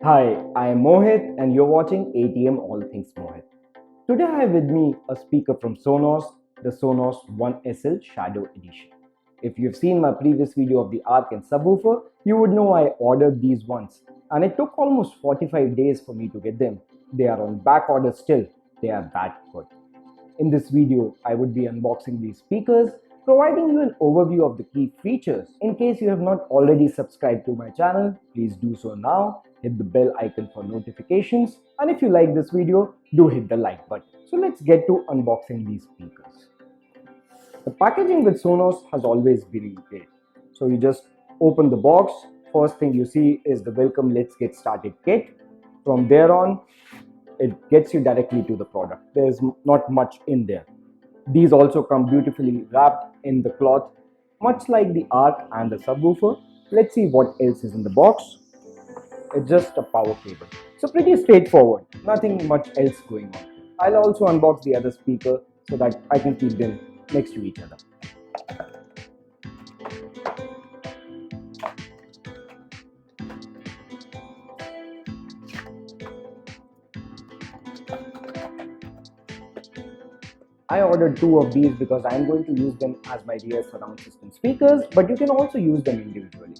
Hi, I am Mohit and you're watching ATM All Things Mohit. Today I have with me a speaker from Sonos, the Sonos One SL Shadow Edition. If you've seen my previous video of the Arc and subwoofer, you would know I ordered these ones and it took almost 45 days for me to get them. They are on back order still. They are that good. In this video, I would be unboxing these speakers, providing you an overview of the key features. In case you have not already subscribed to my channel, please do so now. Hit the bell icon for notifications. And if you like this video, do hit the like button. So let's get to unboxing these speakers. The packaging with Sonos has always been great. So you just open the box. First thing you see is the welcome let's get started kit. From there on, it gets you directly to the product. There's not much in there. These also come beautifully wrapped in the cloth, much like the Arc and the subwoofer. Let's see what else is in the box. It's just a power cable. So pretty straightforward, nothing much else going on. I'll also unbox the other speaker so that I can keep them next to each other. I ordered two of these because I'm going to use them as my rear surround system speakers, but you can also use them individually.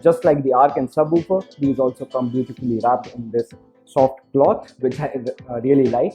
Just like the Arc and subwoofer, these also come beautifully wrapped in this soft cloth, which I really like.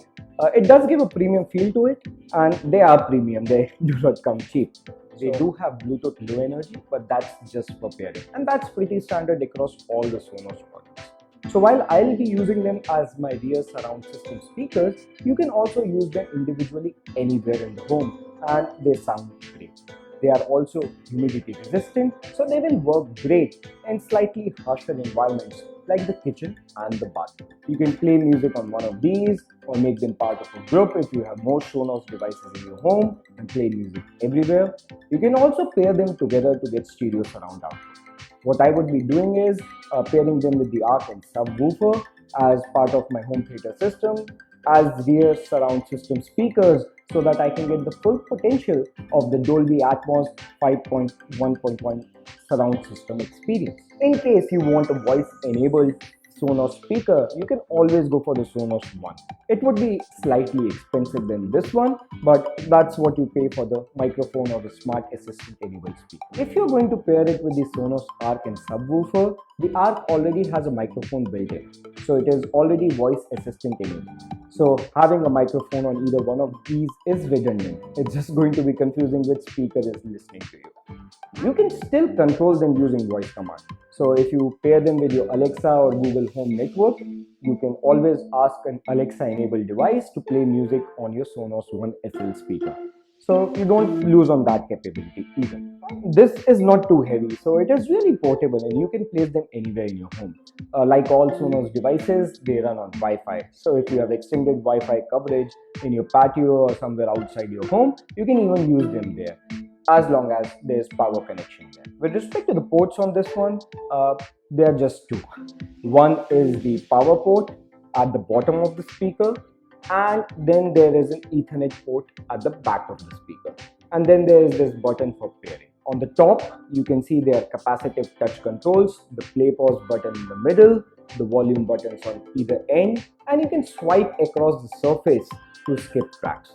It does give a premium feel to it, and they are premium, they do not come cheap. They do have Bluetooth Low Energy, but that's just for pairing, and that's pretty standard across all the Sonos products. So while I'll be using them as my rear surround system speakers, you can also use them individually anywhere in the home and they sound great. They are also humidity resistant, so they will work great in slightly harsher environments like the kitchen and the bathroom. You can play music on one of these or make them part of a group if you have more Sonos devices in your home and play music everywhere. You can also pair them together to get stereo surround output. What I would be doing is pairing them with the Arc and subwoofer as part of my home theater system as rear surround system speakers so that I can get the full potential of the Dolby Atmos 5.1.1 surround system experience. In case you want a voice enabled Sonos speaker, you can always go for the Sonos One. It would be slightly expensive than this one, but that's what you pay for the microphone or the smart assistant enabled speaker. If you're going to pair it with the Sonos Arc and subwoofer, the Arc already has a microphone built in, so it is already voice assistant enabled. So having a microphone on either one of these is redundant. It's just going to be confusing which speaker is listening to you. You can still control them using voice command. So if you pair them with your Alexa or Google Home network, you can always ask an Alexa enabled device to play music on your Sonos One SL speaker. So you don't lose on that capability either. This is not too heavy, so it is really portable and you can place them anywhere in your home. Like all Sonos devices, they run on Wi-Fi. So if you have extended Wi-Fi coverage in your patio or somewhere outside your home, you can even use them there as long as there's power connection there. With respect to the ports on this one, there are just two. One is the power port at the bottom of the speaker, and then there is an Ethernet port at the back of the speaker. And then there is this button for pairing. On the top, you can see there are capacitive touch controls, the play pause button in the middle, the volume buttons on either end, and you can swipe across the surface to skip tracks.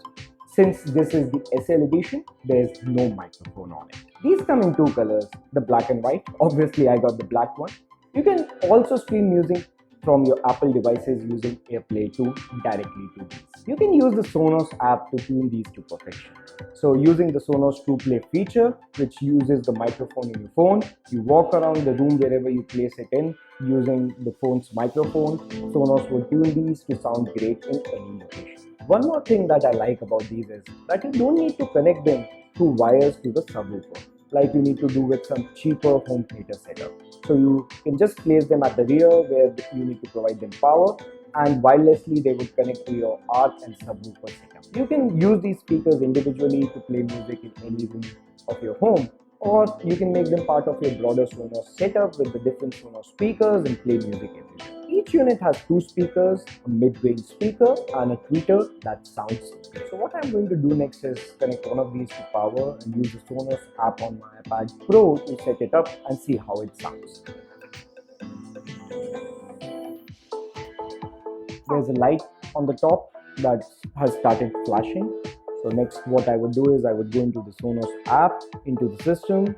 Since this is the SL edition, there is no microphone on it. These come in two colors, the black and white. Obviously, I got the black one. You can also stream music from your Apple devices using Airplay 2 directly to these. You can use the Sonos app to tune these to perfection. So using the Sonos Trueplay feature, which uses the microphone in your phone, you walk around the room wherever you place it in using the phone's microphone. Sonos will tune these to sound great in any location. One more thing that I like about these is that you don't need to connect them through wires to the subwoofer like you need to do with some cheaper home theater setup. So you can just place them at the rear where you need to provide them power, and wirelessly they will connect to your Arc and subwoofer setup. You can use these speakers individually to play music in any room of your home, or you can make them part of your broader Sonos setup with the different Sonos speakers and play music everywhere. Each unit has two speakers, a mid-range speaker and a tweeter that sounds good. So what I'm going to do next is connect one of these to power and use the Sonos app on my iPad Pro to set it up and see how it sounds. there's a light on the top that has started flashing. So next what I would do is I would go into the Sonos app, into the system,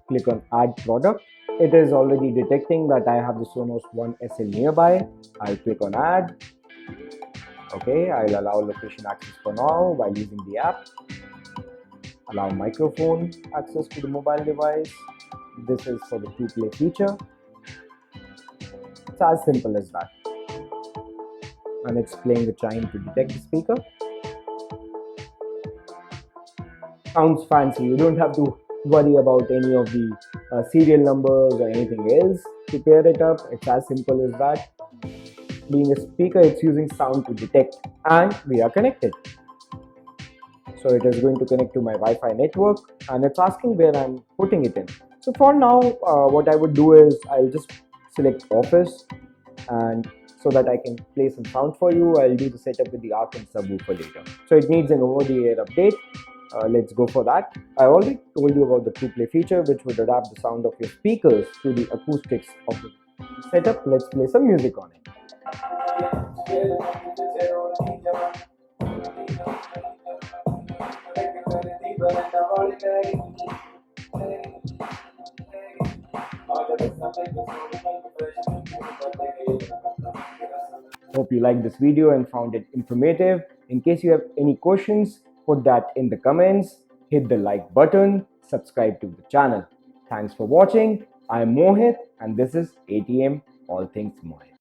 click on add product. It is already detecting that I have the Sonos One SL nearby. I'll click on add. Okay, I'll allow location access for now while using the app. Allow microphone access to the mobile device. This is for the Trueplay feature. It's as simple as that. And it's playing the chime to detect the speaker. Sounds fancy. You don't have to worry about any of the serial numbers or anything else to pair it up. It's as simple as that. Being a speaker, it's using sound to detect, and we are connected. So it is going to connect to my Wi-Fi network, and it's asking where I'm putting it in. So for now, what I would do is I'll just select Office, and so that I can play some sound for you, I'll do the setup with the Arc and subwoofer later. So it needs an over-the-air update. Let's go for that. I already told you about the Trueplay feature, which would adapt the sound of your speakers to the acoustics of the setup. Let's play some music on it. Hope you liked this video and found it informative. In case you have any questions, put that in the comments. Hit the like button, subscribe to the channel. Thanks for watching. I'm Mohit and this is ATM All Things Mohit.